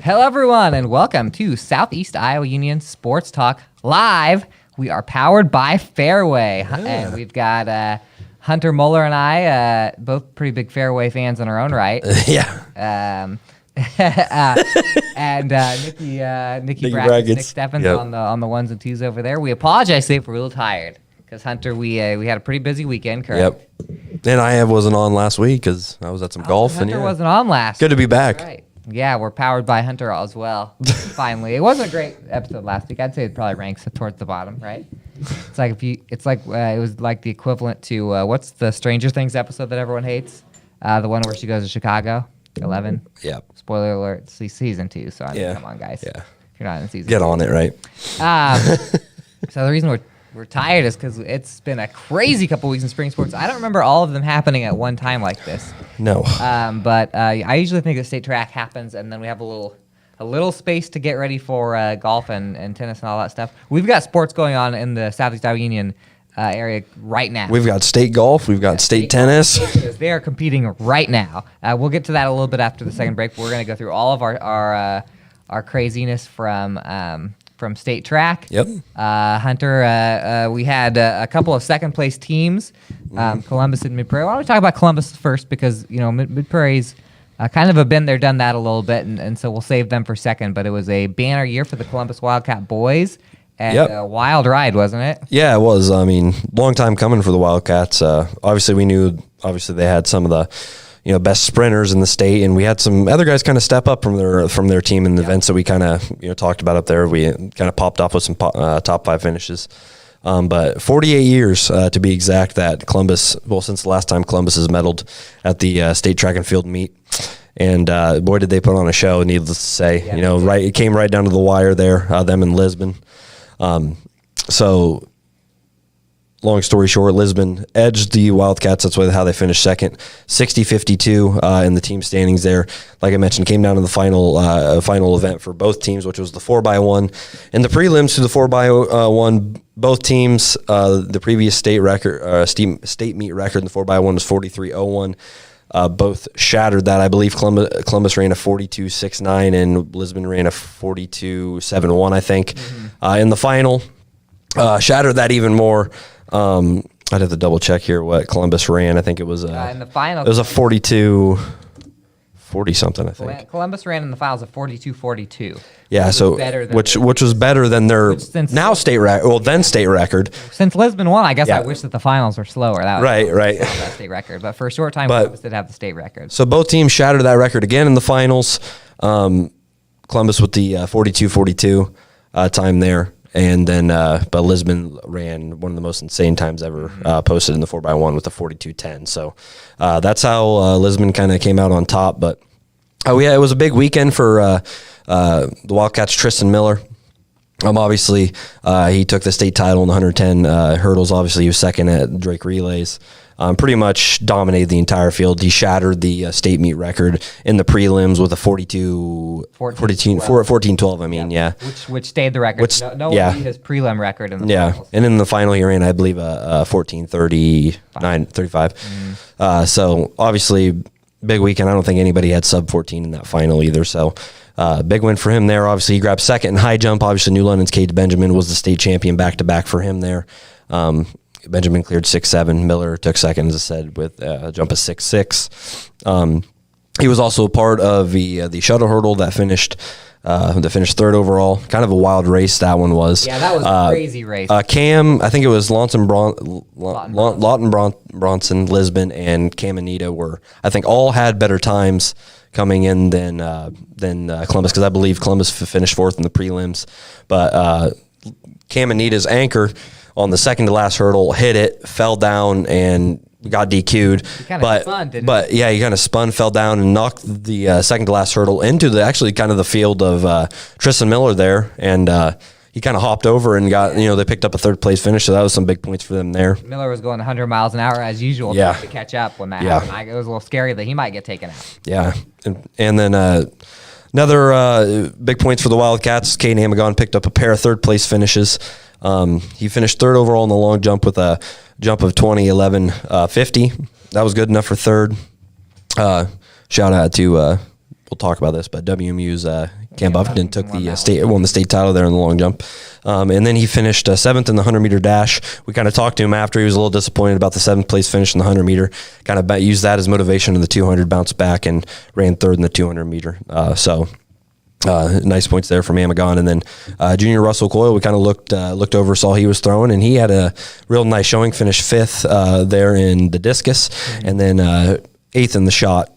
Hello, everyone, and welcome to Southeast Iowa Union Sports Talk Live. We are powered by Fairway, and we've got Hunter Moeller and I, both pretty big Fairway fans in our own right. Yeah. And Nikki Brackett, Nick Steffens on the ones and twos over there. We apologize if we're a little tired because Hunter, we had a pretty busy weekend. Correct? Yep. And I wasn't on last week because I was at some golf. Hunter and wasn't on last. Good to be back. Right. Yeah, we're powered by Hunter as well. Finally, it wasn't a great episode last week. I'd say it probably ranks towards the bottom, right? It's like it was like the equivalent to what's the Stranger Things episode that everyone hates, the one where she goes to Chicago, 11. Yep. Spoiler alert, season 2. So I mean, come on, guys. Yeah. If you're not in season, Get on it, right? So the reason we're tired is because it's been a crazy couple weeks in spring sports. I don't remember all of them happening at one time like this. No. But I usually think the state track happens, and then we have a little space to get ready for golf and tennis and all that stuff. We've got sports going on in the Southeast Iowa Union area right now. We've got state golf. We've got state tennis. They are competing right now. We'll get to that a little bit after the second break. We're going to go through all of our craziness from state track. Yep. Hunter, we had a couple of second place teams, Columbus and Mid Prairie. Why don't we talk about Columbus first because Mid Prairie's kind of a been there, done that a little bit, and so we'll save them for second. But it was a banner year for the Columbus Wildcat boys. And a wild ride, wasn't it? Yeah, it was. I mean, long time coming for the Wildcats. Obviously, we knew they had some of the best sprinters in the state, and we had some other guys kind of step up from their team in the events that we kind of talked about up there. We kind of popped off with some top 5 finishes. But 48 years to be exact that Columbus, since the last time Columbus has medaled at the state track and field meet. And boy, did they put on a show, needless to say. Yeah, it came right down to the wire there, them in Lisbon. So long story short, Lisbon edged the Wildcats. That's how they finished second, 60-52 in the team standings there. Like I mentioned, came down to the final event for both teams, which was the 4x1. In the prelims to the 4x1, both teams, the previous state record, state meet record in the 4x1 was 43.01. Both shattered that. I believe Columbus ran a 42.69 and Lisbon ran a 42.71, I think. In the final, shattered that even more. I'd have to double check here what Columbus ran. I think it was in the final. It was a 42. 40 something, I think. Columbus ran in the finals of 42-42. Yeah, so which was better than their now state record. Well, then state record. Since Lisbon won, I guess I wish that the finals were slower. That was right. That state record, but for a short time, Columbus did have the state record. So both teams shattered that record again in the finals. Columbus with the 42-42 time there. And then, but Lisbon ran one of the most insane times ever posted in the 4x1 with the 42.10. So that's how Lisbon kind of came out on top. But it was a big weekend for the Wildcats. Tristan Miller. Obviously, he took the state title in the 110 hurdles. Obviously, he was second at Drake Relays. Pretty much dominated the entire field. He shattered the state meet record in the prelims with a 14-12. I mean, which stayed the record. No one beat his prelim record in the finals. And in the final he ran, I believe, a 14:39:35. So obviously, big weekend. I don't think anybody had sub 14 in that final either. So. Big win for him there. Obviously, he grabbed second in high jump. Obviously, New London's Cade Benjamin was the state champion back-to-back for him there. Benjamin cleared 6.7. Miller took second, as I said, with a jump of 6.6. He was also a part of the shuttle hurdle that finished third overall. Kind of a wild race that one was. Yeah, that was a crazy race. Cam, I think it was Lawton Bronson, Lisbon, and Cam Anita were, I think, all had better times coming in than Columbus, because I believe Columbus finished fourth in the prelims. But Cam Anita's anchor on the second to last hurdle hit it, fell down, and got DQ'd. He kind of spun, didn't he? But yeah, he kind of spun, fell down, and knocked the second to last hurdle into the field of Tristan Miller there, and he kind of hopped over and got, they picked up a third place finish, so that was some big points for them there. Miller was going 100 miles an hour as usual to catch up when that happened. It was a little scary that he might get taken out. Yeah, and then another big points for the Wildcats. Caden Amagon picked up a pair of third place finishes. He finished third overall in the long jump with a jump of 20.11.50. That was good enough for third. Shout out to we'll talk about this, but WMU's Cam Buffington took the won the state title there in the long jump. And then he finished 7th in the 100-meter dash. We kind of talked to him after. He was a little disappointed about the 7th place finish in the 100-meter. Kind of used that as motivation in the 200, bounced back and ran 3rd in the 200-meter. Nice points there from Amagon. And then junior Russell Coyle, we kind of looked over, saw he was throwing, and he had a real nice showing, finished 5th there in the discus, and then 8th in the shot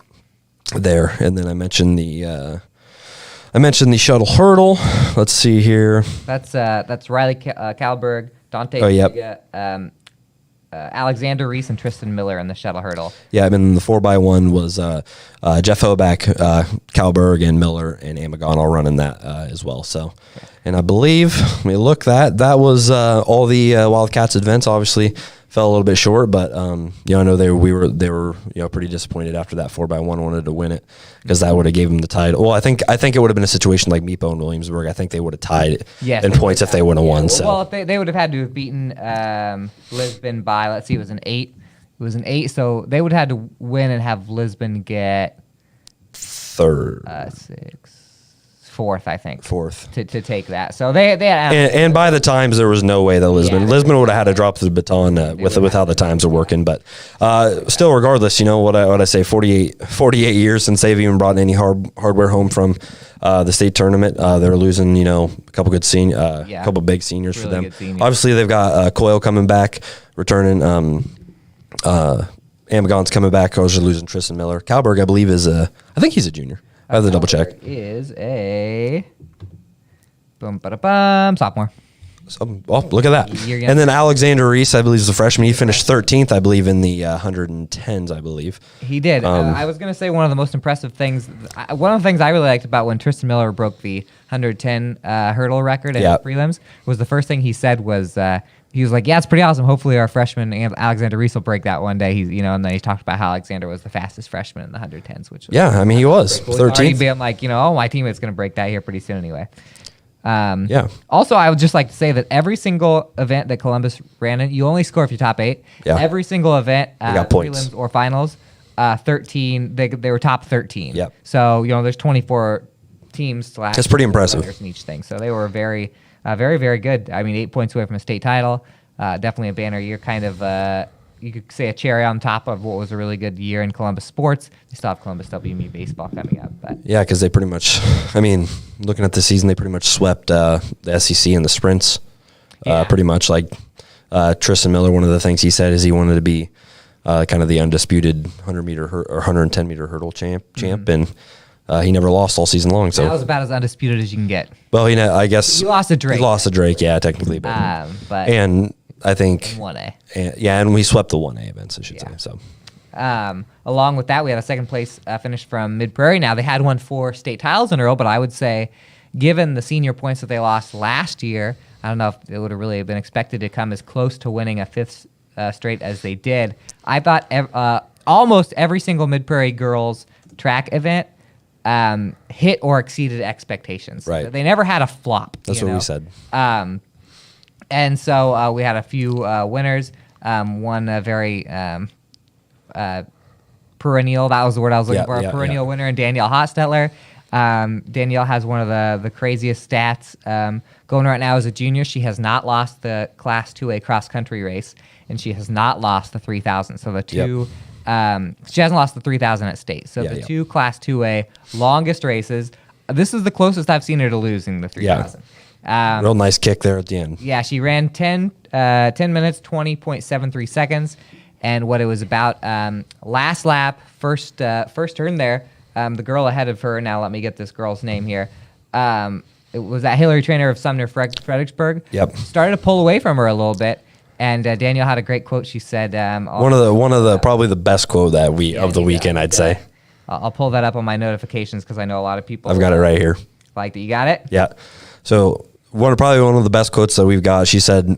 there. And then I mentioned the shuttle hurdle. Let's see here. That's Riley Kalberg, Dante Higa, Alexander Reese, and Tristan Miller in the shuttle hurdle. Yeah, I mean, the 4x1 was Jeff Hoback, Kalberg, and Miller, and Amagon all running that as well. So, and I believe, let me look, that was all the Wildcats events. Obviously fell a little bit short, but I know they were pretty disappointed after that 4x1, wanted to win it because that would have gave them the title. Well, I think it would have been a situation like Meepo and Williamsburg. I think they would have tied in points if they would have won. So, well, if they would have had to have beaten Lisbon by, let's see, it was an 8. It was an 8, so they would have had to win and have Lisbon get 3rd, 6. 4th, I think. 4th to take that. So they had, and by the times there was no way that Lisbon would have had to drop the baton with how the times are working. But still, regardless, what I say, 48 years since they've even brought any hardware home from the state tournament. They're losing a couple good couple big seniors really for them. Obviously, they've got Coyle coming back, returning. Amagon's coming back. I was just losing Tristan Miller. Kalberg, I believe, I think he's a junior. I have to double check. Is a sophomore. Look at that. And then Alexander Reese, I believe, is a freshman. He finished 13th, I believe, in the 110s, I believe. He did. I was going to say one of the most impressive things, one of the things I really liked about when Tristan Miller broke the 110 hurdle record at prelims was the first thing he said was, he was like, yeah, it's pretty awesome. Hopefully our freshman Alexander Reese will break that one day. And then he talked about how Alexander was the fastest freshman in the 110s, which was he was 13th. Being like, my teammate's going to break that here pretty soon anyway. Also, I would just like to say that every single event that Columbus ran in, you only score if you're top 8. Yeah. Every single event, prelims or finals, 13. They were top 13. Yep. So there's 24 teams. That's pretty impressive in each thing. So they were very, very, very good. I mean, 8 points away from a state title. Definitely a banner year. Kind of, you could say a cherry on top of what was a really good year in Columbus sports. They still have Columbus WME baseball coming up. But yeah, because they pretty much, looking at the season, they pretty much swept the SEC in the sprints. Pretty much like Tristan Miller, one of the things he said is he wanted to be kind of the undisputed 100-meter or 110-meter hurdle champ, and he never lost all season long. So that was about as undisputed as you can get. Well, I guess he lost to Drake. He lost to Drake, yeah, technically, but and I think 1A. And we swept the 1A events, I should say. So, along with that, we had a second place finish from Mid Prairie. Now they had won 4 state titles in a row, but I would say, given the senior points that they lost last year, I don't know if it would have really been expected to come as close to winning a 5th straight as they did. I thought almost every single Mid Prairie girls track event hit or exceeded expectations. Right. They never had a flop. That's what we said. And so we had a few winners. One very perennial, that was the word I was looking for, a perennial winner in Danielle Hostetler. Danielle has one of the craziest stats going right now as a junior. She has not lost the Class 2A cross-country race, and she has not lost the 3,000. So the two... she hasn't lost the 3,000 at state. So the two Class 2A longest races, this is the closest I've seen her to losing the 3,000. Real nice kick there at the end. Yeah, she ran 10 minutes, 20.73 seconds. And what it was about, last lap, first turn there, the girl ahead of her, now let me get this girl's name here. It was that Hillary Trainer of Sumner Fredericksburg. Yep. Started to pull away from her a little bit. And Danielle had a great quote. She said, one of the probably the best quote of the weekend, I'd say. I'll pull that up on my notifications because I know a lot of people. I've got it right here. Like that. You got it? Yeah. So probably one of the best quotes that we've got. She said,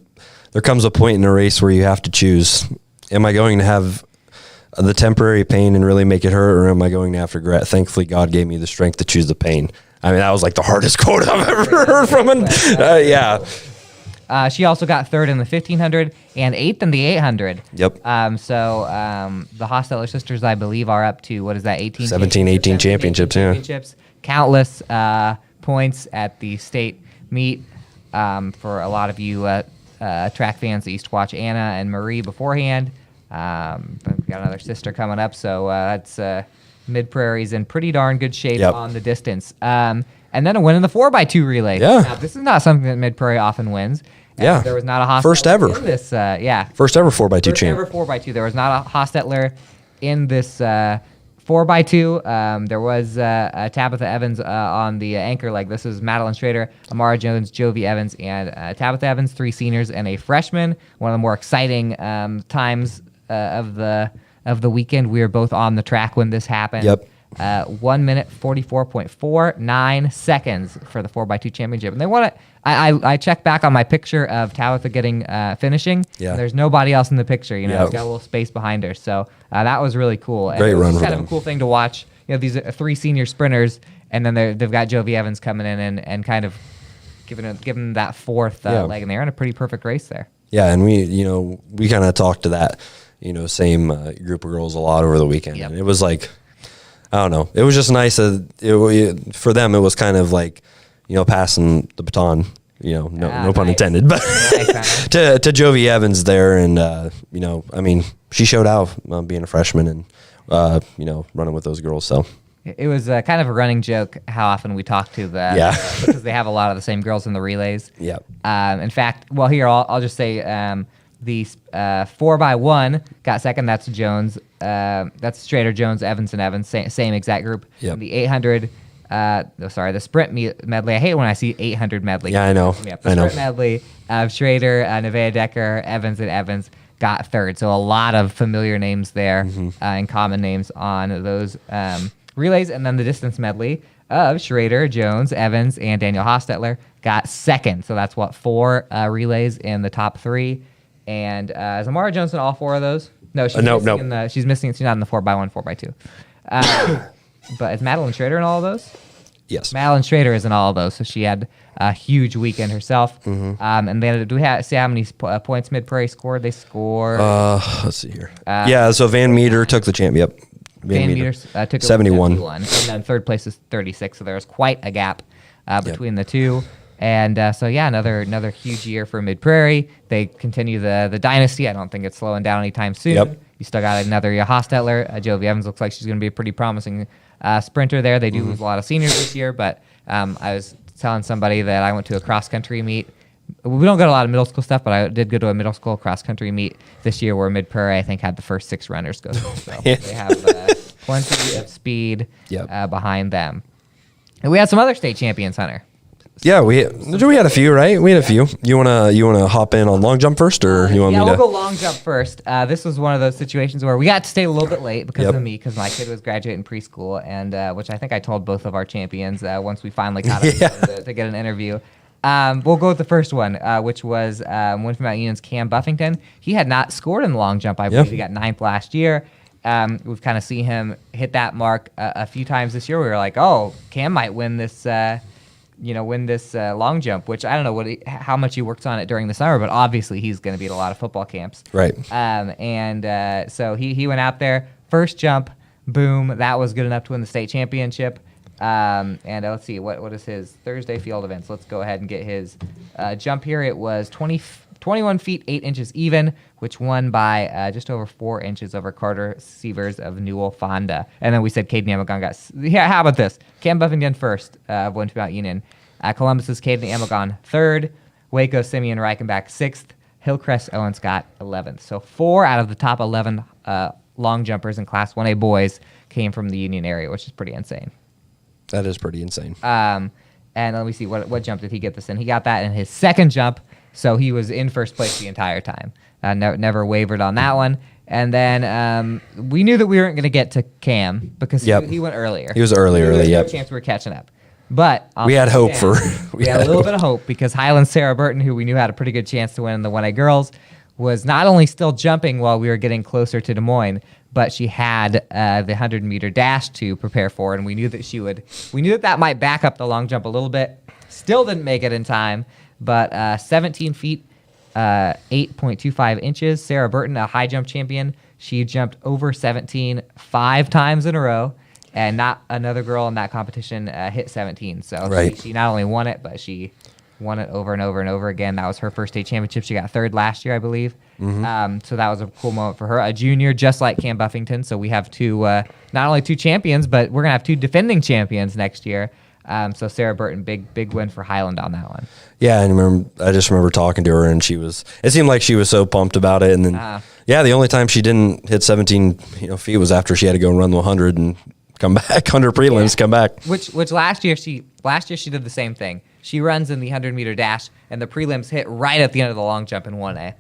"There comes a point in a race where you have to choose. Am I going to have the temporary pain and really make it hurt, or am I going to have regret? Thankfully, God gave me the strength to choose the pain." I mean, that was like the hardest quote I've ever heard from him. She also got 3rd in the 1,500 and 8th in the 800. Yep. So the Hostetler sisters, I believe, are up to, what is that, 18? 17, 18 championships, Countless points at the state meet. For a lot of you track fans that used to watch Anna and Marie beforehand. But we got another sister coming up, so that's Mid Prairie's in pretty darn good shape on the distance. And then a win in the 4x2 relay. Yeah. Now, this is not something that Mid Prairie often wins. Yeah. There was not a Hostetler First ever. in this. First ever 4x2 First champ. ever 4x2. There was not a Hostetler in this 4x2. There was Tabitha Evans on the anchor leg. This is Madeline Schrader, Amara Jones, Jovi Evans, and Tabitha Evans, 3 seniors and a freshman. One of the more exciting times of the weekend. We were both on the track when this happened. Yep. 1 minute 44.49 seconds for the 4x2 championship, and they won it. I checked back on my picture of Tabitha getting finishing. Yeah. There's nobody else in the picture. You know, Yep. it's got a little space behind her, so that was really cool. And Great it was run just for kind of them. a cool thing to watch. You know, these are 3 senior sprinters, and then they've got Jovi Evans coming in and kind of giving them that 4th leg, and they're in a pretty perfect race there. Yeah, and we kind of talked to that, same group of girls a lot over the weekend. Yep. And it was like, I don't know, it was just nice that for them it was kind of like, passing the baton. No pun nice. intended, but Nice. to Jovi Evans there, and she showed out being a freshman and running with those girls. So It was kind of a running joke how often we talk to the because they have a lot of the same girls in the relays. Yeah. In fact, well, here I'll just say the 4x1 got second. That's Jones. That's Strader, Jones, Evans, and Evans. Same exact group. Yep. And the 800. The sprint medley. I hate when I see 800 medley. Yeah, I know. The sprint medley of Schrader, Nevaeh Decker, Evans, and Evans got 3rd. So a lot of familiar names there and common names on those relays. And then the distance medley of Schrader, Jones, Evans, and Daniel Hostetler got 2nd. So that's 4 relays in the top 3. And is Amara Jones in all 4 of those? No, she's missing. She's missing. She's not in the 4x1, 4x2. But is Madeline Schrader in all of those? yes, Madeline Schrader is in all of those, so she had a huge weekend herself. And then do we see how many points Mid Prairie scored? They scored. let's see here. So Van Meter took the champ. Yep. Van Meter took it with 71. 71, and then 3rd place is 36. So there was quite a gap between the two. And another huge year for Mid Prairie. They continue the dynasty. I don't think it's slowing down anytime soon. Yep. You still got another Hostetler. Jovi Evans looks like she's going to be a pretty promising sprinter there. They do lose a lot of seniors this year, but I was telling somebody that I went to a cross-country meet. We don't get a lot of middle school stuff, but I did go to a middle school cross-country meet this year where Mid Prairie, I think, had the first 6 runners go through. So they have plenty of speed behind them. And we had some other state champions, Hunter. Yeah, we had a few, right? We had a few. You wanna hop in on long jump first, or you want me to? We'll go long jump first. This was one of those situations where we got to stay a little bit late because of me, because my kid was graduating preschool, and which I think I told both of our champions once we finally got them to get an interview. We'll go with the first one, which was Winfield Mount Union's Cam Buffington. He had not scored in the long jump. I believe he got 9th last year. We've kind of seen him hit that mark a few times this year. We were like, oh, Cam might win this. Win this long jump, which I don't know how much he works on it during the summer, but obviously he's going to be at a lot of football camps. Right. So he went out there, first jump, boom, that was good enough to win the state championship. Let's see, what is his Thursday field events? Let's go ahead and get his jump here. It was 21 feet 8 inches even, which won by just over 4 inches over Carter Sievers of Newell Fonda. And then we said Caden Amagon got. Yeah, how about this? Cam Buffington first, Winfield Mount Union. Columbus's Caden Amagon 3rd. Waco Simeon Reichenbach 6th. Hillcrest Owen Scott 11th. So 4 out of the top 11 long jumpers in Class 1A boys came from the Union area, which is pretty insane. That is pretty insane. And let me see, what jump did he get this in? He got that in his 2nd jump, so he was in first place the entire time. Never wavered on that one. And then we knew that we weren't going to get to Cam because he went earlier. He was early, There's yep. no chance we were catching up. But we had hope for. We had a little bit of hope because Highland Sarah Burton, who we knew had a pretty good chance to win in the 1A girls, was not only still jumping while we were getting closer to Des Moines, but she had the 100-meter dash to prepare for, and we knew that she would. We knew that might back up the long jump a little bit. Still didn't make it in time, but 17 feet, 8.25 inches. Sarah Burton, a high jump champion, she jumped over 17 5 times in a row. and not another girl in that competition hit 17. So Right. she not only won it, but she won it over and over and over again. That was her first state championship. She got third last year, I believe. So that was a cool moment for her. A junior, just like Cam Buffington. So we have two, not only two champions, but we're going to have two defending champions next year. So Sarah Burton, big win for Highland on that one. Yeah, and I just remember talking to her, and it seemed like she was so pumped about it. And then, the only time she didn't hit 17 feet was after she had to go and run the 100 and come back, 100 prelims, come back. Which last year she did the same thing. She runs in the 100-meter dash, and the prelims hit right at the end of the long jump in 1A.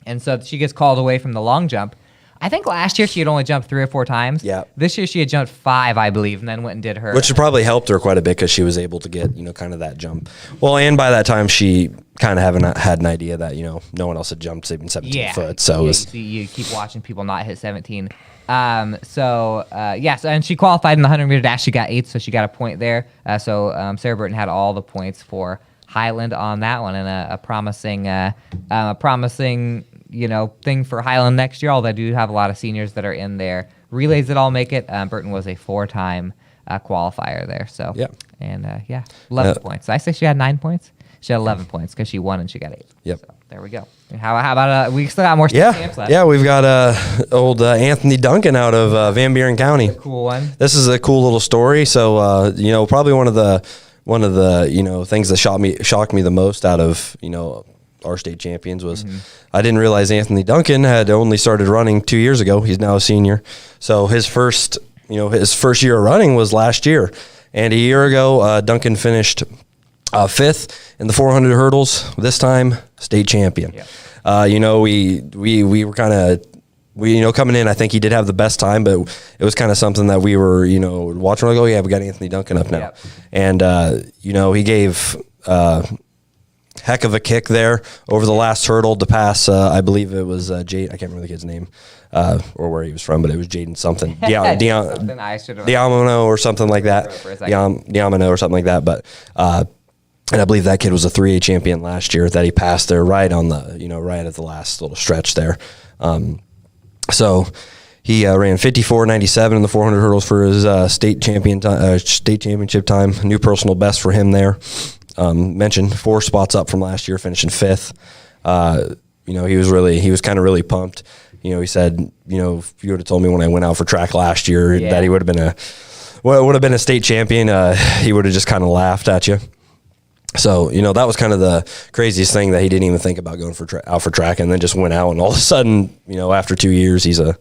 And so she gets called away from the long jump. I think last year she had only jumped 3 or 4 times. Yeah. This year she had jumped 5, I believe, and then went and did her. Which probably helped her quite a bit because she was able to get, kind of that jump. Well, and by that time she kind of had an idea that, no one else had jumped even 17 foot. So you keep watching people not hit 17. And she qualified in the 100-meter dash. She got 8th, so she got a point there. Sarah Burton had all the points for Highland on that one, and a promising thing for Highland next year. Although they do have a lot of seniors that are in there. Relays that all make it. Burton was a 4-time qualifier there. So yeah, and 11 points. Did I say she had 9 points? She had 11 points because she won and she got 8. Yep. So there we go. How about we still got more state champs left? Yeah, we've got old Anthony Duncan out of Van Buren County. Cool one. This is a cool little story. So probably one of the things that shocked me the most out of our state champions was I didn't realize Anthony Duncan had only started running 2 years ago. He's now a senior. So his first year of running was last year. And a year ago, Duncan finished 5th in the 400 hurdles. This time, state champion. Yeah. We were kind of, coming in, I think he did have the best time, but it was kind of something that we were, watching. Like, oh yeah, we got Anthony Duncan up now. Yep. And, he gave heck of a kick there over the last hurdle to pass. I believe it was Jade. I can't remember the kid's name or where he was from, but it was Jaden something. Diamano or something like that. Diamano or something like that. But and I believe that kid was a 3A champion last year that he passed there right on the right at the last little stretch there. So he ran 54.97 in the 400 hurdles for his state championship time. New personal best for him there. Mentioned 4 spots up from last year, finishing 5th. He was kind of really pumped. He said, if you would have told me when I went out for track last year that he would have been a state champion, he would have just kind of laughed at you. So, that was kind of the craziest thing, that he didn't even think about going out for track, and then just went out, and all of a sudden, after 2 years, he's a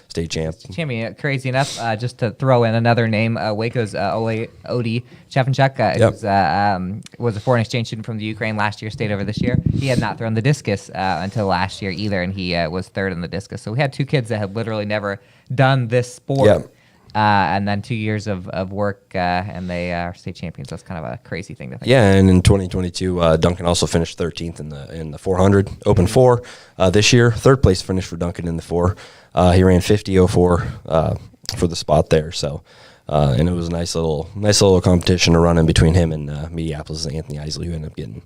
state champion. Crazy enough, just to throw in another name, Waco's Odie Chefanchuk was a foreign exchange student from the Ukraine last year, stayed over this year. He had not thrown the discus until last year either, and he was 3rd in the discus. So we had 2 kids that had literally never done this sport. Yep. And then 2 years of work, and they are state champions. That's kind of a crazy thing to think. Yeah, and in 2022, Duncan also finished 13th in the 400 Open 4 this year. 3rd place finish for Duncan in the 4. He ran 50.04 for the spot there. So, and it was a nice little competition to run in between him and Mediapolis' Anthony Isley, who ended up getting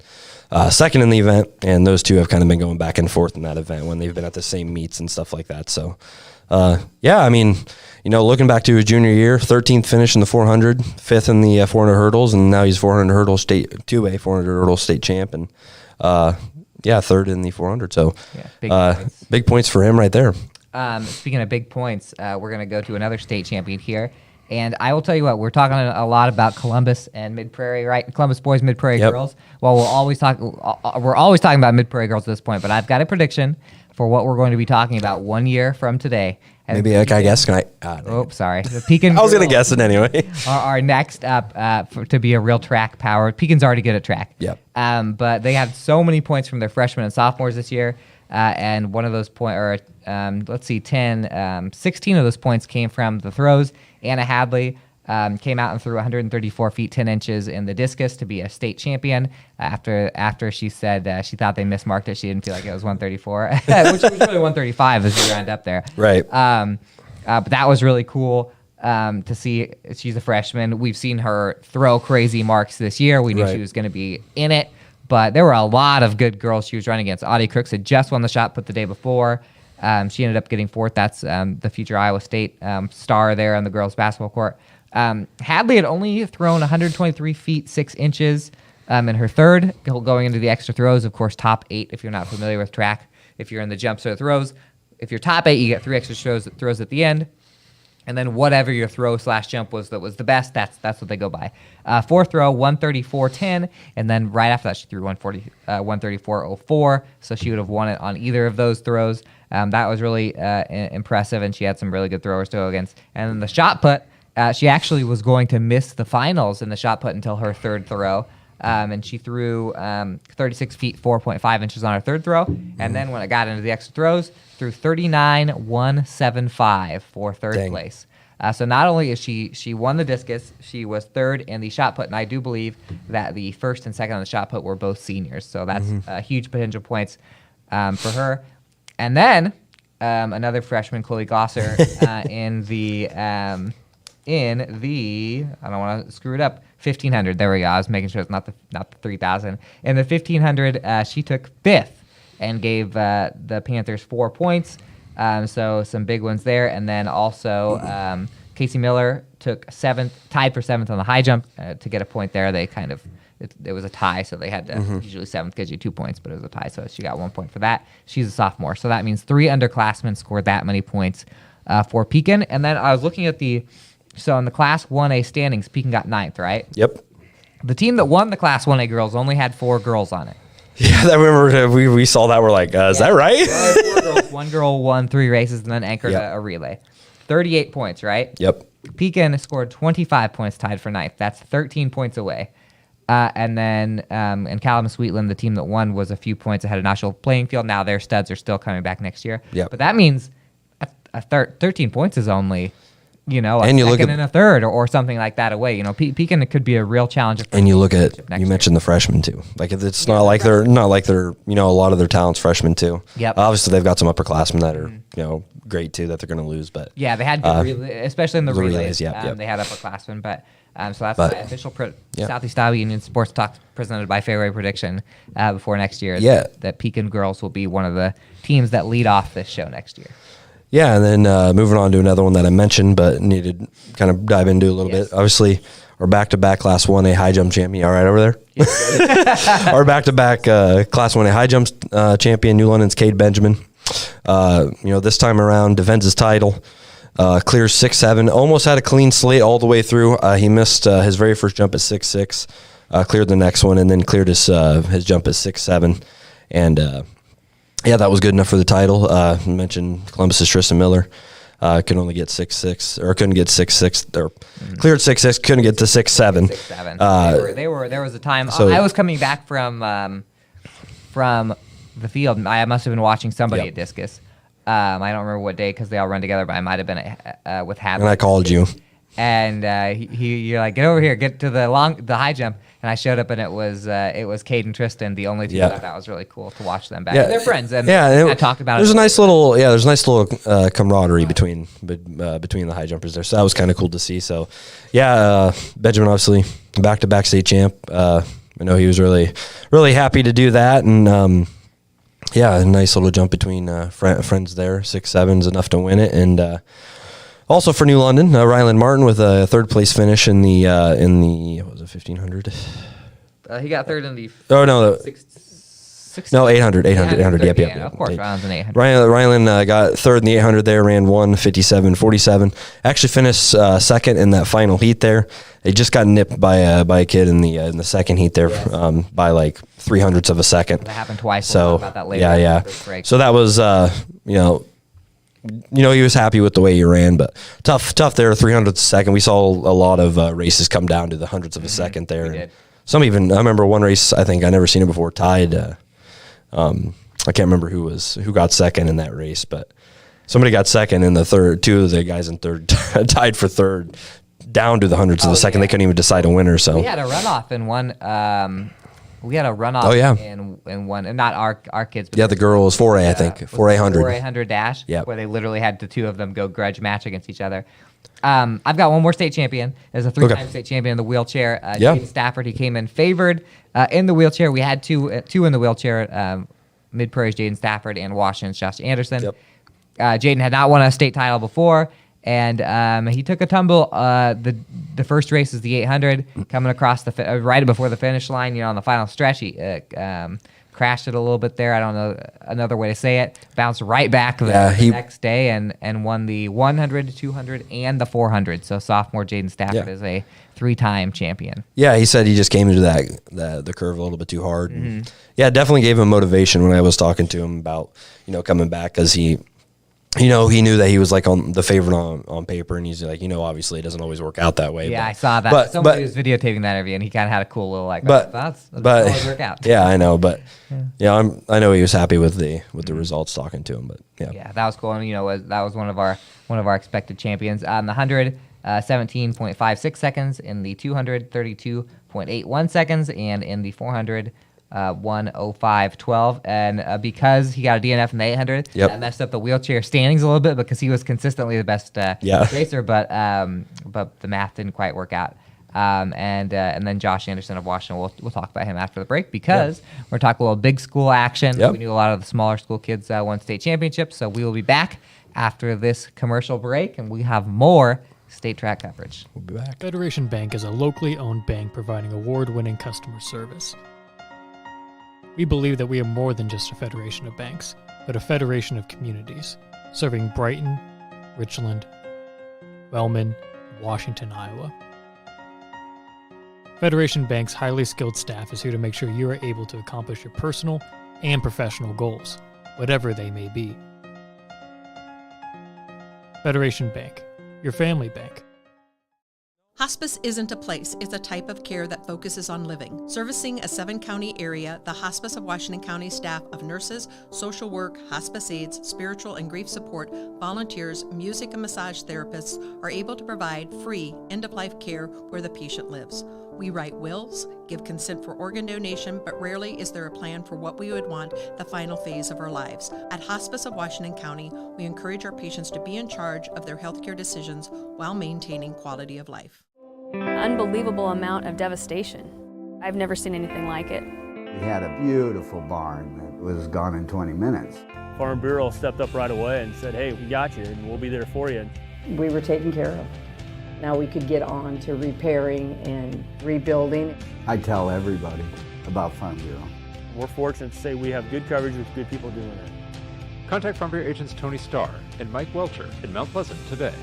2nd in the event. And those two have kind of been going back and forth in that event when they've been at the same meets and stuff like that. So, looking back to his junior year, 13th finish in the 400, 5th in the 400 hurdles, and now he's 400 hurdles state 2A 400 hurdles state champ, and 3rd in the 400. So big points for him right there. Speaking of big points, we're going to go to another state champion here. And I will tell you what, we're talking a lot about Columbus and Mid-Prairie, right? Columbus boys, Mid-Prairie girls. Well, we're always talking about Mid-Prairie girls at this point, but I've got a prediction for what we're going to be talking about 1 year from today. Maybe I guess. Can I? Sorry. The Pekin I was going to guess it anyway. Are next up to be a real track power. Pekin's already good at track. Yep. But they have so many points from their freshmen and sophomores this year. And one of those 16 of those points came from the throws. Anna Hadley came out and threw 134 feet 10 inches in the discus to be a state champion. After she said she thought they mismarked it, she didn't feel like it was 134, which was really 135 as we round up there. Right. But that was really cool to see. She's a freshman. We've seen her throw crazy marks this year. We knew she was going to be in it. But there were a lot of good girls she was running against. Audie Crooks had just won the shot put the day before. She ended up getting fourth. That's the future Iowa State star there on the girls' basketball court. Hadley had only thrown 123 feet 6 inches in her third, going into the extra throws. Of course, top 8 if you're not familiar with track. If you're in the jumps or the throws, if you're top 8, you get 3 extra throws at the end. And then whatever your throw/jump was that was the best, that's what they go by. Fourth throw, 134.10, and then right after that she threw 134.04, so she would have won it on either of those throws. That was really impressive, and she had some really good throwers to go against. And then the shot put, she actually was going to miss the finals in the shot put until her third throw. And she threw 36 feet 4.5 inches on her third throw, and then when it got into the extra throws, threw 39.175 for third place. So not only is she won the discus, she was third in the shot put, and I do believe that the first and second on the shot put were both seniors. So that's huge potential points for her. And then another freshman, Chloe Gosser, in the I don't want to screw it up, 1500. There we go. I was making sure it's not the 3000. In the 1500, she took fifth and gave the Panthers 4 points. So some big ones there. And then also Casey Miller took seventh, tied for seventh on the high jump to get a point there. They kind of it was a tie, so they had to usually seventh gives you 2 points, but it was a tie, so she got 1 point for that. She's a sophomore, so that means 3 underclassmen scored that many points for Pekin. And then I was looking at so in the Class 1A standings, Pekin got 9th, right? Yep. The team that won the Class 1A girls only had 4 girls on it. Yeah, I remember we saw that. We're like, is that right? 4 girls. One girl won 3 races and then anchored a relay. 38 points, right? Yep. Pekin scored 25 points, tied for 9th. That's 13 points away. And then in Calamus Wheatland, the team that won was a few points ahead of National Playing Field. Now their studs are still coming back next year. Yep. But that means 13 points is only... a and you second and a third or something like that away. Pekin could be a real challenger. And you look at, you mentioned the freshmen too. Like it's not like they're a lot of their talent's freshmen too. Yep. Obviously they've got some upperclassmen that are, great too, that they're going to lose, but yeah, they had good especially in the relays. Yep. They had upperclassmen, but so that's the official Southeast Iowa Union Sports Talk presented by Fairway Prediction before next year. That Pekin girls will be one of the teams that lead off this show next year. Yeah, and then moving on to another one that I mentioned, but needed to kind of dive into a little bit. Obviously, our back-to-back Class 1A high jump champion. All right over there? Yes. Our back-to-back Class 1A high jump champion, New London's Cade Benjamin. This time around, defends his title, clears 6'7", almost had a clean slate all the way through. He missed his very first jump at 6'6", cleared the next one, and then cleared his jump at 6'7", and that was good enough for the title. Mentioned Columbus's Tristan Miller could only get 6'6", or couldn't get 6'6", or cleared 6'6", couldn't get to 6'7". 6'7". There was a time I was coming back from the field. I must have been watching somebody at discus. I don't remember what day because they all run together, but I might have been with Hadley. And I called you. And you're like, get over here, get to the high jump. And I showed up, and it was Cade and Tristan, the only two. That was really cool to watch them back. Yeah. They're friends, and I talked about there's a nice little camaraderie between the high jumpers there. So that was kind of cool to see. So Benjamin obviously back-to-back state champ. I know he was really really happy to do that, and a nice little jump between friends there. 6'7" is enough to win it, and. Also for New London, Ryland Martin with a third place finish in the what was it, 1500? He got third in the 800. Yep. Of course, Ryland's in 800. Ryland got third in the 800 there, ran 1:57.47. Actually finished second in that final heat there. They just got nipped by a kid in the second heat there by like 0.03 of a second. That happened twice. So we'll talk about that later. So that was he was happy with the way he ran, but tough there, 0.03 a second. We saw a lot of races come down to the hundredths of a second there. We did. Some even, I remember one race, I think I never seen it before, tied. I can't remember who got second in that race, but somebody got second in the third. 2 of the guys in third tied for third, down to the hundredths of a second. They couldn't even decide a winner. So we had a runoff in one. We had a runoff in one, and not our kids. But the girl was 4A, I think. 4A 100 dash, where they literally had the 2 of them go grudge match against each other. I've got one more state champion. There's a 3-time state champion in the wheelchair. Jaden Stafford, he came in favored in the wheelchair. We had two in the wheelchair, Mid-Prairie's Jaden Stafford and Washington's Josh Anderson. Jaden had not won a state title before, and he took a tumble. The first race is the 800, coming across right before the finish line. On the final stretch, he crashed it a little bit there. I don't know another way to say it. Bounced right back the next day and won the 100, 200, and the 400. So sophomore Jaden Stafford is a 3-time champion. Yeah, he said he just came into the curve a little bit too hard. And definitely gave him motivation when I was talking to him about coming back, because he knew that he was like on the favorite on paper, and he's like, obviously it doesn't always work out that way. Yeah, I saw that. Somebody was videotaping that interview, and he kind of had a cool little thoughts. But always work out. Yeah, I know, but I know he was happy with the results talking to him, but yeah, that was cool, and that was one of our expected champions on the 100. 17.56 seconds, in the 200, 32.81 seconds, and in the 400, 1:05.12. And because he got a DNF in the 800, that messed up the wheelchair standings a little bit, because he was consistently the best racer, but the math didn't quite work out. And then Josh Anderson of Washington, we'll talk about him after the break, because we're talking a little big school action. We knew a lot of the smaller school kids won state championships, so we will be back after this commercial break, and we have more state track coverage. We'll be back. Federation Bank is a locally owned bank providing award-winning customer service. We believe that we are more than just a federation of banks, but a federation of communities, serving Brighton, Richland, Wellman, and Washington, Iowa. Federation Bank's highly skilled staff is here to make sure you are able to accomplish your personal and professional goals, whatever they may be. Federation Bank, your family bank. Hospice isn't a place, it's a type of care that focuses on living. Servicing a 7-county area, the Hospice of Washington County staff of nurses, social work, hospice aides, spiritual and grief support, volunteers, music and massage therapists are able to provide free end-of-life care where the patient lives. We write wills, give consent for organ donation, but rarely is there a plan for what we would want the final phase of our lives. At Hospice of Washington County, we encourage our patients to be in charge of their healthcare decisions while maintaining quality of life. Unbelievable amount of devastation. I've never seen anything like it. We had a beautiful barn that was gone in 20 minutes. Farm Bureau stepped up right away and said, hey, we got you and we'll be there for you. We were taken care of. Now we could get on to repairing and rebuilding. I tell everybody about Farm Bureau. We're fortunate to say we have good coverage with good people doing it. Contact Farm Bureau agents Tony Starr and Mike Welcher in Mount Pleasant today.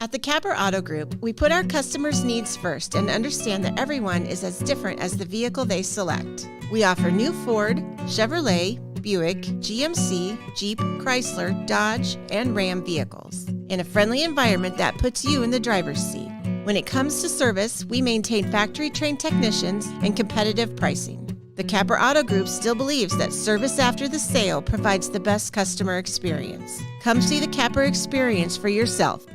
At the Capper Auto Group, we put our customers' needs first and understand that everyone is as different as the vehicle they select. We offer new Ford, Chevrolet, Buick, GMC, Jeep, Chrysler, Dodge, and Ram vehicles in a friendly environment that puts you in the driver's seat. When it comes to service, we maintain factory-trained technicians and competitive pricing. The Capper Auto Group still believes that service after the sale provides the best customer experience. Come see the Capper experience for yourself.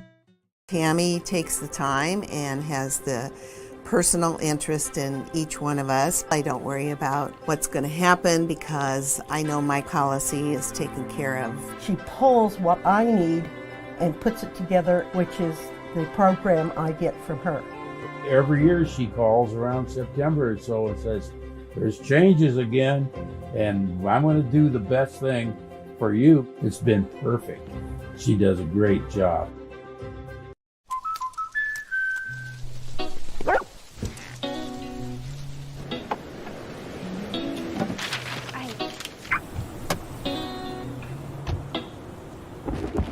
Tammy takes the time and has the personal interest in each one of us. I don't worry about what's going to happen because I know my policy is taken care of. She pulls what I need and puts it together, which is the program I get from her. Every year she calls around September or so and says, there's changes again, and I'm going to do the best thing for you. It's been perfect. She does a great job.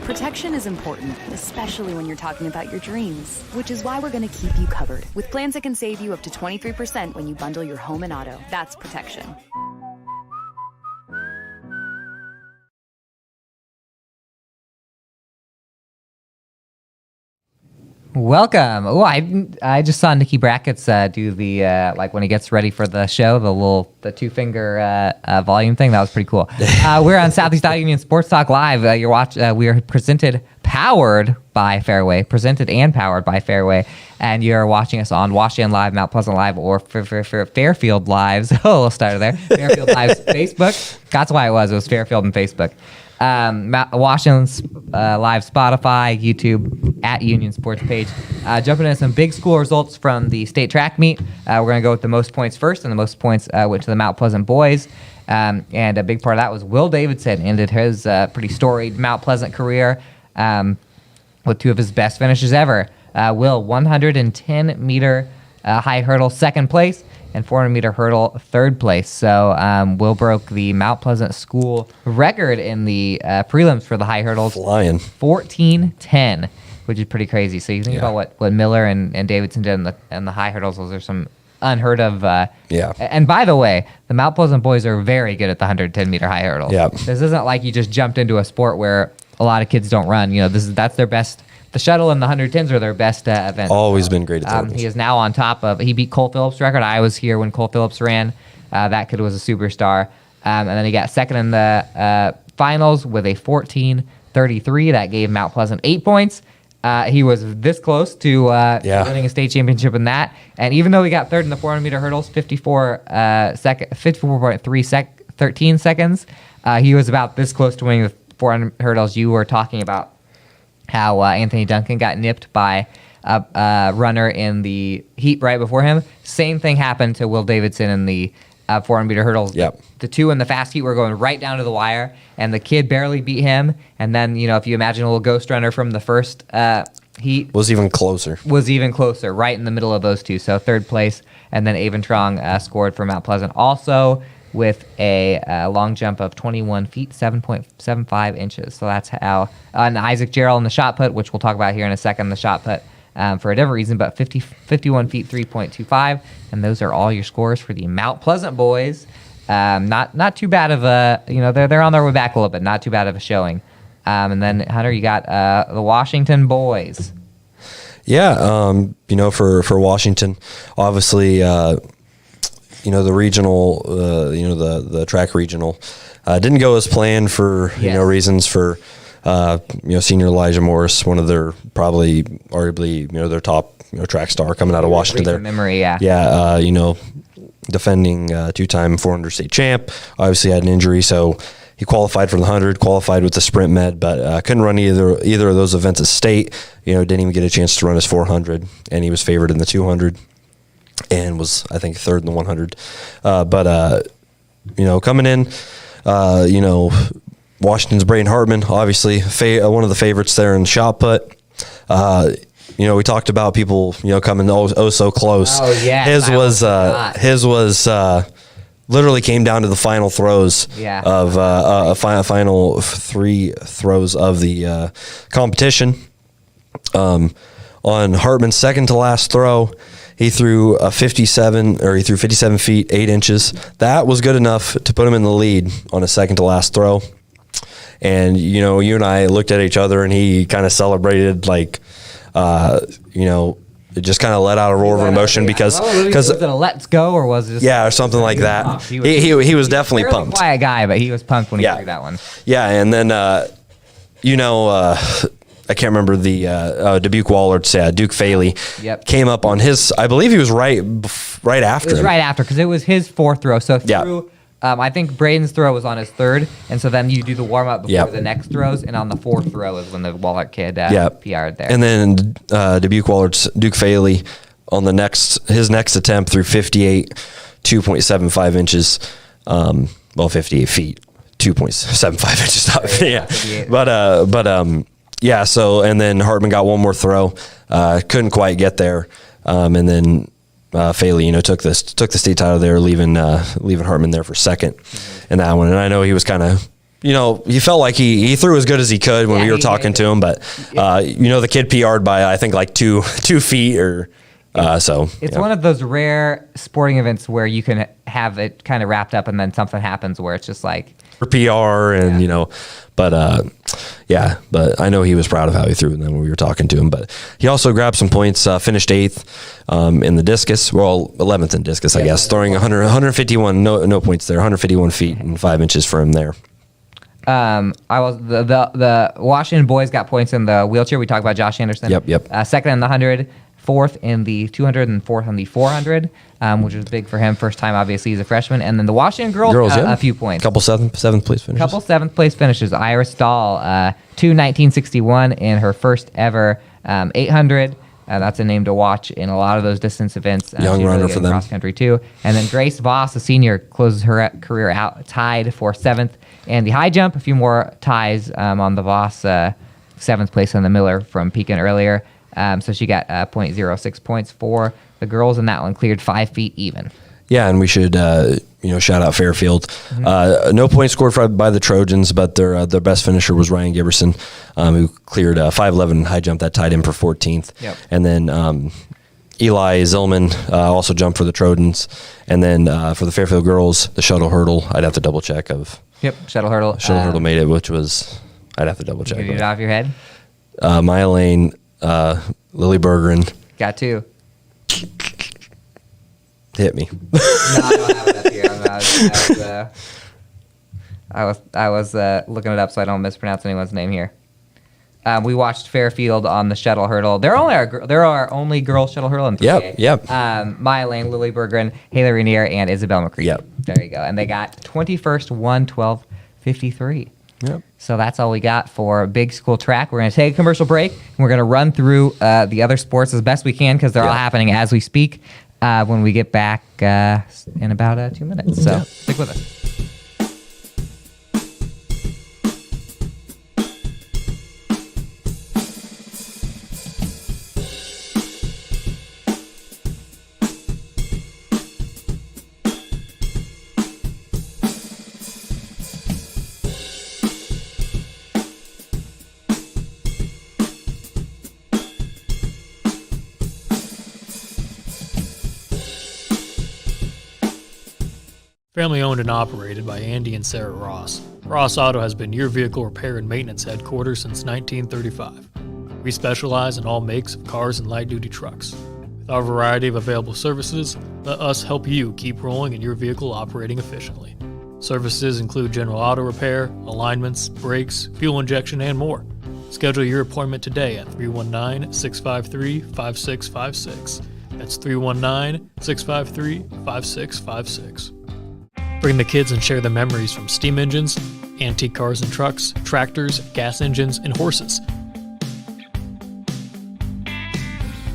Protection is important, especially when you're talking about your dreams, which is why we're going to keep you covered with plans that can save you up to 23% when you bundle your home and auto. That's protection. Welcome. Oh, I just saw Nikki Brackett's do the like when he gets ready for the show, the 2-finger volume thing. That was pretty cool. We're on Southeast Iowa Union Sports Talk Live. We are powered by Fairway, and you're watching us on Washington Live, Mount Pleasant Live, or Fairfield Lives. Oh, we'll start there. Fairfield Live's Facebook. That's why it was Fairfield and Facebook. Washington's Live, Spotify, YouTube, at Union Sports page. Jumping into some big school results from the state track meet. We're going to go with the most points first, and the most points went to the Mount Pleasant boys. And a big part of that was Will Davidson ended his pretty storied Mount Pleasant career with two of his best finishes ever. Will, 110-meter high hurdle, second place, and 400-meter hurdle, third place. So Will broke the Mount Pleasant school record in the prelims for the high hurdles. Flying. 14:10, which is pretty crazy. So you think about what Miller and Davidson did in the high hurdles. Those are some unheard of. And by the way, the Mount Pleasant boys are very good at the 110-meter high hurdle. Yeah. This isn't like you just jumped into a sport where a lot of kids don't run. That's their best. The shuttle and the 110s are their best events. Always been great at hurdles. He is now on top of. He beat Cole Phillips' record. I was here when Cole Phillips ran. That kid was a superstar. And then he got second in the finals with a 14:33. That gave Mount Pleasant 8 points. He was this close to winning a state championship in that. And even though he got third in the 400-meter hurdles, 13 seconds, he was about this close to winning the 400 hurdles. You were talking about how Anthony Duncan got nipped by a runner in the heat right before him. Same thing happened to Will Davidson in the 400-meter hurdles. Yep. The two in the fast heat were going right down to the wire, and the kid barely beat him. And then, if you imagine a little ghost runner from the first heat. Was even closer, right in the middle of those two. So third place, and then Avon Trong scored for Mount Pleasant also with a long jump of 21 feet, 7.75 inches. So that's how, and Isaac Gerald in the shot put, which we'll talk about here in a second, the shot put for a different reason, but 51 feet, 3.25. And those are all your scores for the Mount Pleasant boys. Not too bad of a, they're on their way back a little bit, not too bad of a showing. And then, Hunter, you got the Washington boys. Yeah, for Washington, obviously, the regional, the track regional didn't go as planned for, reasons for, senior Elijah Morris, one of their probably arguably, their top, track star coming out of Washington there. Memory, yeah. Yeah, defending two-time 400 state champ, obviously had an injury, so he qualified for the 100, qualified with the sprint med, but couldn't run either of those events at state. Didn't even get a chance to run his 400, and he was favored in the 200 and was, I think, third in the 100. Coming in, Washington's Braden Hartman, obviously one of the favorites there in the shot put. We talked about people, coming so close. Oh yeah, his was literally came down to the final throws of final three throws of the competition. On Hartman's second to last throw, he threw 57 feet 8 inches. That was good enough to put him in the lead on a second to last throw. And you and I looked at each other, and he kind of celebrated like, it just kind of let out a roar of emotion because was it a let's go or was it or something like that. He was definitely pumped. Quiet guy, but he was pumped when he threw that one. Yeah, and then I can't remember the Dubuque Wallards, Duke Faley came up on his. I believe he was right after. It was right after because it was his fourth throw. So through. I think Braden's throw was on his third, and so then you do the warm up before the next throws, and on the fourth throw is when the Wallard kid PR'd there. And then Dubuque Wallards, Duke Faley on his next attempt through 58, 2.75 inches, 58 feet, 2.75 inches. So and then Hartman got one more throw, couldn't quite get there, and then. Faley, took the state title there, leaving Hartman there for second in that one. And I know he was kind of, he felt like he threw as good as he could when we were talking to him, but the kid PR'd by I think like 2 feet or so. It's one of those rare sporting events where you can have it kind of wrapped up and then something happens where it's just like for PR and but I know he was proud of how he threw and then when we were talking to him, but he also grabbed some points, finished 8th in the discus, 11th in discus, I guess, throwing 151, no points there, 151 feet and 5 inches for him there. The Washington boys got points in the wheelchair. We talked about Josh Anderson. Yep. Second in the 100, fourth in the 200, and fourth in the 400, which was big for him. First time, obviously, he's a freshman. And then the Washington girls a few points. Couple seventh place finishes. Couple seventh place finishes. Iris Dahl, 2:19.61 in her first ever 800. That's a name to watch in a lot of those distance events. Young She's runner really good for in them. cross country too. And then Grace Voss, a senior, closes her career out tied for 7th. And the high jump, a few more ties on the Voss, 7th place on the Miller from Pekin earlier. So she got 0.06 points for the girls, and that one cleared 5 feet even. Yeah, and we should shout out Fairfield. No points scored by the Trojans, but their best finisher was Ryan Giberson, who cleared 5.11 high jump that tied in for 14th. Yep. And then Eli Zillman also jumped for the Trojans. And then for the Fairfield girls, the shuttle hurdle, I'd have to double check of. Yep, shuttle hurdle. Shuttle hurdle made it, which was I'd have to double check. Get it off your head. Maya Lane, Lily Bergeron. Got 2. Hit me. No, I don't have it up here. I was looking it up so I don't mispronounce anyone's name here. We watched Fairfield on the shuttle hurdle. There are only girls shuttle hurdle in 3A. Yep. Maya Lane, Lily Bergeron, Haley Rainier, and Isabel McCree. Yep. There you go. And they got 21st, 1:12:53. Yep. So that's all we got for big school track. We're going to take a commercial break, and we're going to run through the other sports as best we can because they're all happening as we speak when we get back in about 2 minutes. So stick with us. Family owned and operated by Andy and Sarah Ross, Ross Auto has been your vehicle repair and maintenance headquarters since 1935. We specialize in all makes of cars and light-duty trucks. With our variety of available services, let us help you keep rolling and your vehicle operating efficiently. Services include general auto repair, alignments, brakes, fuel injection, and more. Schedule your appointment today at 319-653-5656. That's 319-653-5656. Bring the kids and share the memories from steam engines, antique cars and trucks, tractors, gas engines, and horses.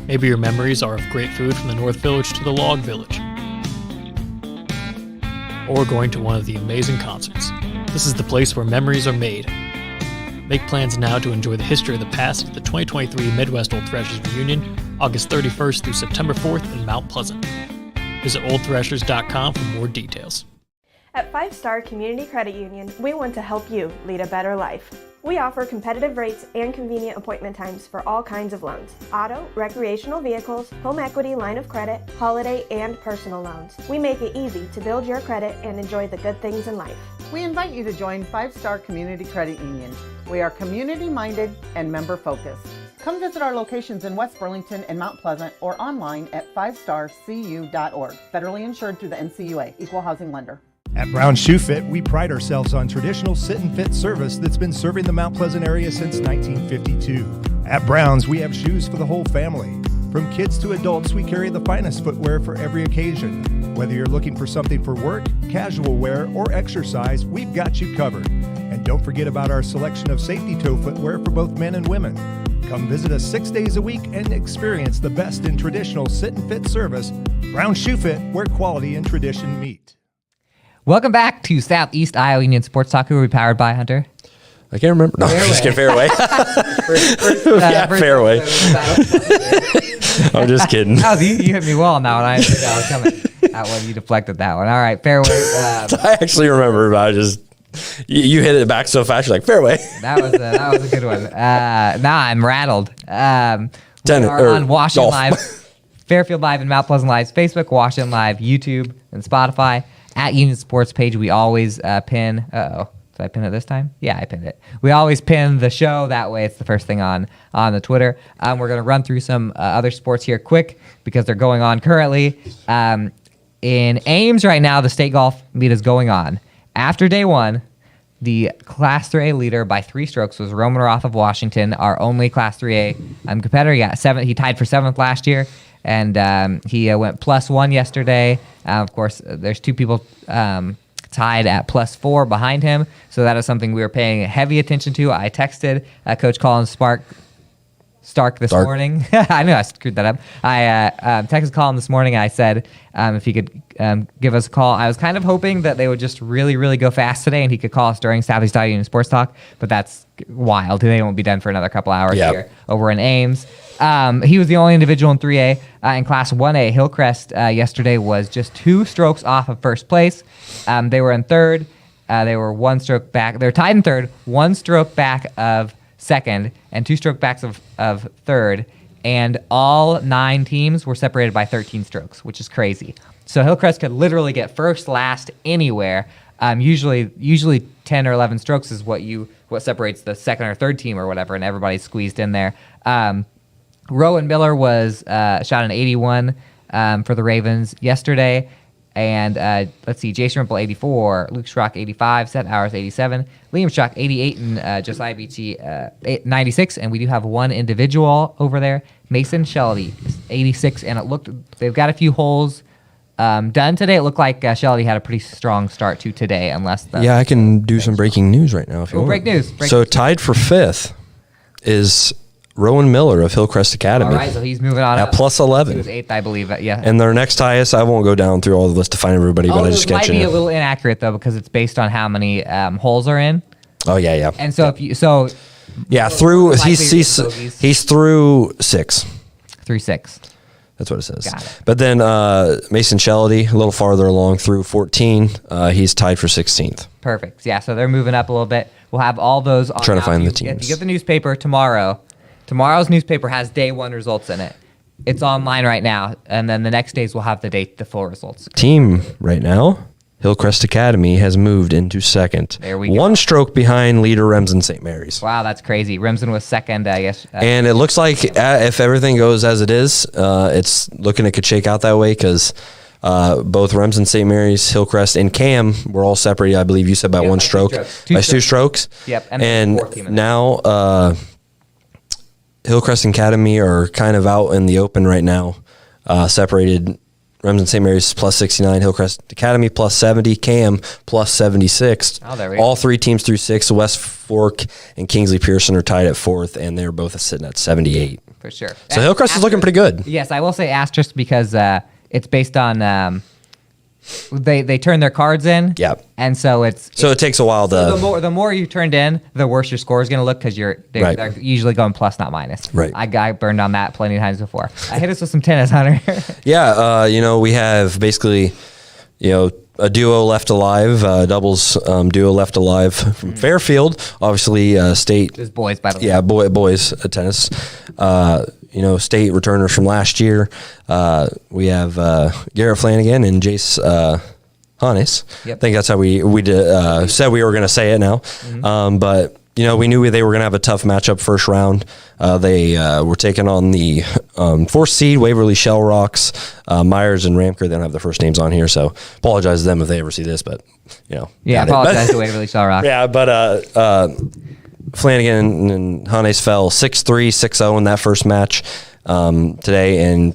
Maybe your memories are of great food from the North Village to the Log Village, or going to one of the amazing concerts. This is the place where memories are made. Make plans now to enjoy the history of the past at the 2023 Midwest Old Threshers Reunion, August 31st through September 4th in Mount Pleasant. Visit oldthreshers.com for more details. At 5 Star Community Credit Union, we want to help you lead a better life. We offer competitive rates and convenient appointment times for all kinds of loans: auto, recreational vehicles, home equity, line of credit, holiday, and personal loans. We make it easy to build your credit and enjoy the good things in life. We invite you to join 5 Star Community Credit Union. We are community-minded and member-focused. Come visit our locations in West Burlington and Mount Pleasant or online at 5starcu.org. Federally insured through the NCUA, Equal Housing Lender. At Brown Shoe Fit, we pride ourselves on traditional sit and fit service that's been serving the Mount Pleasant area since 1952. At Brown's, we have shoes for the whole family. From kids to adults, we carry the finest footwear for every occasion. Whether you're looking for something for work, casual wear, or exercise, we've got you covered. And don't forget about our selection of safety toe footwear for both men and women. Come visit us 6 days a week and experience the best in traditional sit and fit service. Brown Shoe Fit, where quality and tradition meet. Welcome back to Southeast Iowa Union Sports Talk. Who are we powered by, Hunter? I can't remember. No, I'm just kidding. Fairway. Fairway. I'm just kidding. You hit me well on that one. I didn't think that was coming. That one, you deflected that one. All right, Fairway. I actually remember, but I just you hit it back so fast. You're like, Fairway. That was a good one. Now I'm rattled. We are on Washington Live, Fairfield Live, and Mount Pleasant Live's Facebook, Washington Live, YouTube, and Spotify. At Union Sports page, we always pin. Did I pin it this time? Yeah, I pinned it. We always pin the show. That way, it's the first thing on the Twitter. We're going to run through some other sports here quick because they're going on currently. In Ames right now, the state golf meet is going on. After day one, the Class 3A leader by 3 strokes was Roman Roth of Washington, our only Class 3A competitor. He got 7th. He tied for 7th last year. And he went +1 yesterday. Of course, there's 2 people tied at +4 behind him. So that is something we were paying heavy attention to. I texted Coach Colin Stark this morning. I knew I screwed that up. I texted Colin this morning. And I said if he could give us a call. I was kind of hoping that they would just really, really go fast today and he could call us during Southeast Iowa Union Sports Talk, but that's wild. They won't be done for another couple hours here over in Ames. He was the only individual in 3A. In Class 1A, Hillcrest yesterday was just 2 strokes off of first place. They were in third. They were 1 stroke back. They're tied in third, 1 stroke back of second, and 2 stroke backs of third. And all 9 teams were separated by 13 strokes, which is crazy. So Hillcrest could literally get first, last, anywhere. Usually 10 or 11 strokes is what separates the second or third team or whatever, and everybody's squeezed in there. Rowan Miller was shot an 81 for the Ravens yesterday. And let's see, Jason Rimple 84, Luke Schrock 85, Seth Hours 87, Liam Schrock 88, and Josiah Beachy 96. And we do have one individual over there, Mason Shelley 86. And they've got a few holes done today. It looked like Shelley had a pretty strong start to today, unless I can do some breaking news right now if you want. Break news. So tied for 5th is Rowan Miller of Hillcrest Academy. All right, so he's moving on at plus 11. He was 8th, I believe. Yeah. And their next highest, I won't go down through all the list to find everybody, but I just get you. It might be a little inaccurate though because it's based on how many holes are in. Oh yeah. And so he's through 6. Through 6. That's what it says. Got it. But then Mason Shelley, a little farther along through 14. He's tied for 16th. Perfect. Yeah, so they're moving up a little bit. We'll have all those on. Trying to find the teams. teams. If you get the newspaper tomorrow, tomorrow's newspaper has day 1 results in it. It's online right now, and then the next days we'll have the full results. Team right now, Hillcrest Academy has moved into 2nd. There we go. 1 stroke behind leader Remsen St. Mary's. Wow, that's crazy. Remsen was 2nd, I guess. And it looks like if everything goes as it is, it's looking it could shake out that way because both Remsen St. Mary's, Hillcrest, and Cam were all separated. I believe you said by 1 stroke. By 2 strokes. Yep. And now Hillcrest Academy are kind of out in the open right now, separated. Remsen St. Mary's plus 69, Hillcrest Academy plus 70, Cam plus 76. Oh, there we go. All 3 teams through 6. West Fork and Kingsley Pearson are tied at 4th, and they're both sitting at 78. For sure. So Hillcrest is looking pretty good. Yes, I will say asterisk because it's based on they turn their cards in. Yep. And so it takes a while to. So the more you turned in, the worse your score is going to look because they're usually going plus, not minus. Right. I got burned on that plenty of times before. Hit us with some tennis, Hunter. Yeah, we have basically, a duo left alive, doubles duo left alive from Fairfield. Obviously, state. Just boys, by the way. Yeah, boys tennis. State returners from last year. We have Garrett Flanagan and Jace Hannes. Yep. I think that's how we said we were going to say it now. Mm-hmm. But we knew they were going to have a tough matchup first round. They were taking on the 4th seed Waverly Shell Rocks, Myers and Ramker. They don't have their first names on here, so apologize to them if they ever see this. But yeah, apologize to Waverly Shell Rocks. Yeah, but Flanagan and Hannes fell 6-3, 6-0 in that first match today, and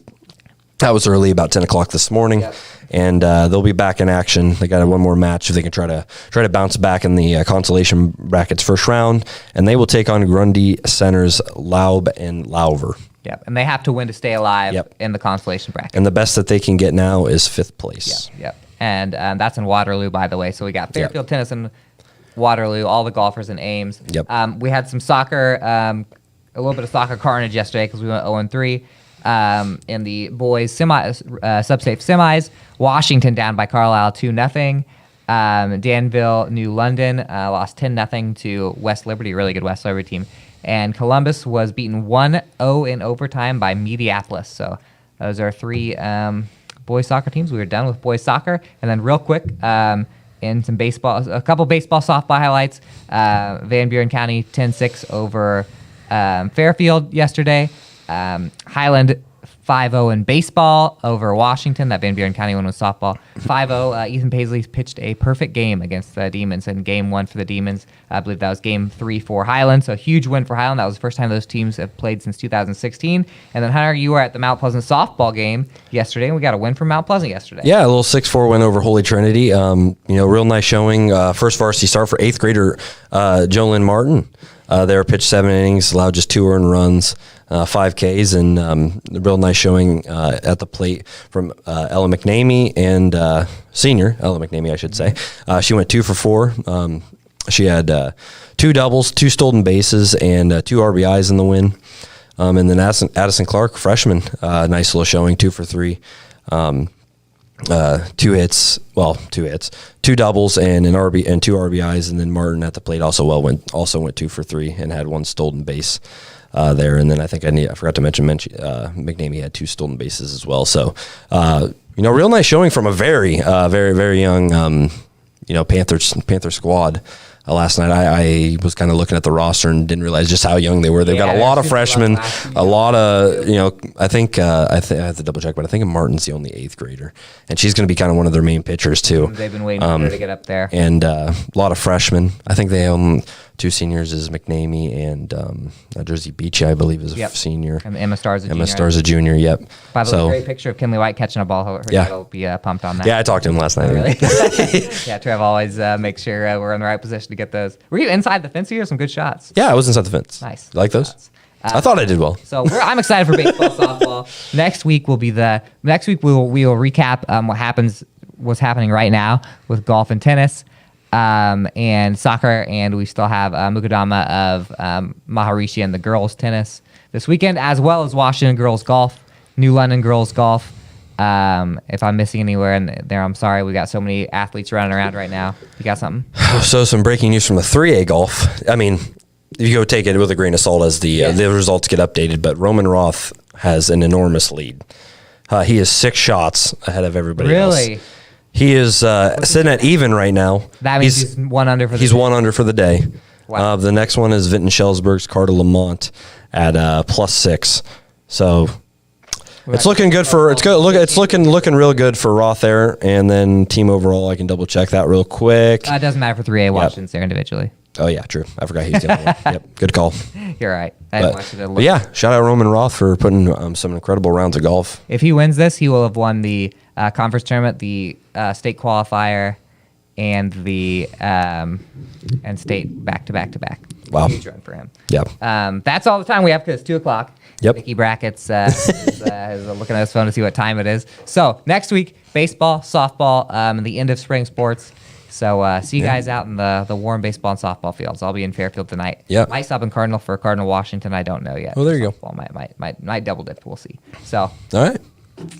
that was early, about 10 o'clock this morning. Yep. And they'll be back in action. They got one more match if they can try to bounce back in the consolation brackets first round, and they will take on Grundy Centers, Laub and Lauver. Yep, and they have to win to stay alive in the consolation bracket. And the best that they can get now is 5th place. Yep. And that's in Waterloo, by the way. So we got Fairfield Tennis and Waterloo, all the golfers in Ames. Yep. We had some soccer, a little bit of soccer carnage yesterday because we went 0-3. In the boys sub-safe semis, Washington down by Carlisle 2-0. Danville, New London lost 10-0 to West Liberty, really good West Liberty team. And Columbus was beaten 1-0 in overtime by Mediapolis. So those are 3 boys soccer teams. We were done with boys soccer. And then real quick, in some baseball, a couple baseball softball highlights. Van Buren County 10-6 over Fairfield yesterday. Highland 5-0 in baseball over Washington. That Van Buren County one was softball. 5-0. Ethan Paisley pitched a perfect game against the Demons in game 1 for the Demons. I believe that was game 3 for Highland. So a huge win for Highland. That was the first time those teams have played since 2016. And then Hunter, you were at the Mount Pleasant softball game yesterday, and we got a win from Mount Pleasant yesterday. Yeah, a little 6-4 win over Holy Trinity. Real nice showing. First varsity start for 8th grader Jolyn Martin. They were pitched 7 innings, allowed just 2 earned runs, 5 Ks, and a real nice showing at the plate from Ella McNamee and senior Ella McNamee, I should say. She went 2 for 4. She had 2 doubles, 2 stolen bases, and 2 RBIs in the win. And then Addison Clark, freshman, nice little showing, 2 for 3. 2 hits, 2 doubles and 2 RBIs, and then Martin at the plate also went 2 for 3 and had 1 stolen base there. And then I think I forgot to mention McNamee had 2 stolen bases as well. So real nice showing from a very very young Panther squad. Last night, I was kind of looking at the roster and didn't realize just how young they were. They've got a lot of freshmen, a lot of, I think I have to double check, but I think Martin's the only 8th grader. And she's going to be kind of one of their main pitchers, too. They've been waiting for her to get up there. And a lot of freshmen. I think they own 2 seniors is McNamee and Jersey Beachy, I believe, is a senior. And Emma Starr's a junior. Emma Starr's a junior, yep. By the way, great picture of Kinley White catching a ball. Her dad will be pumped on that. Yeah, I talked to him last night. Oh, really? Yeah, Trev always makes sure we're in the right position to get those. Were you inside the fence here? Some good shots. Yeah, I was inside the fence. Nice. You like those? I thought I did well. So I'm excited for baseball, softball. Next week will be next week we will recap what's happening right now with golf and tennis. And soccer, and we still have Mukadama of Maharishi and the girls tennis this weekend, as well as Washington girls golf, New London girls golf. If I'm missing anywhere in there, I'm sorry. We got so many athletes running around right now. You got something? So some breaking news from the 3A golf. I mean, you go take it with a grain of salt as the results get updated, but Roman Roth has an enormous lead. He is 6 shots ahead of everybody else. Really? He is sitting at even right now. That means he's 1 under for the day. He's 1 under for the day. Wow. The next one is Vinton Schellsberg's Carter Lamont at +6. So it's looking good for it's looking real good for Roth there, and then team overall. I can double check that real quick. It doesn't matter for 3A. Washington's there individually. Oh yeah, true. I forgot he's the other one. Yep, good call. You're right. But yeah, shout out Roman Roth for putting some incredible rounds of golf. If he wins this, he will have won the conference tournament, the state qualifier, and the and state back to back. Wow, huge run for him. Yep. That's all the time we have because it's 2:00. Yep. Mickey Brackett's is looking at his phone to see what time it is. So next week, baseball, softball, and the end of spring sports. So see you guys out in the warm baseball and softball fields. I'll be in Fairfield tonight. Yeah. Might stop in Cardinal for Cardinal Washington. I don't know yet. Oh, there you go. Might double dip. We'll see. So all right.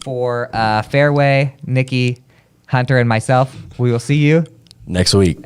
For Fairway, Nikki, Hunter, and myself, we will see you next week.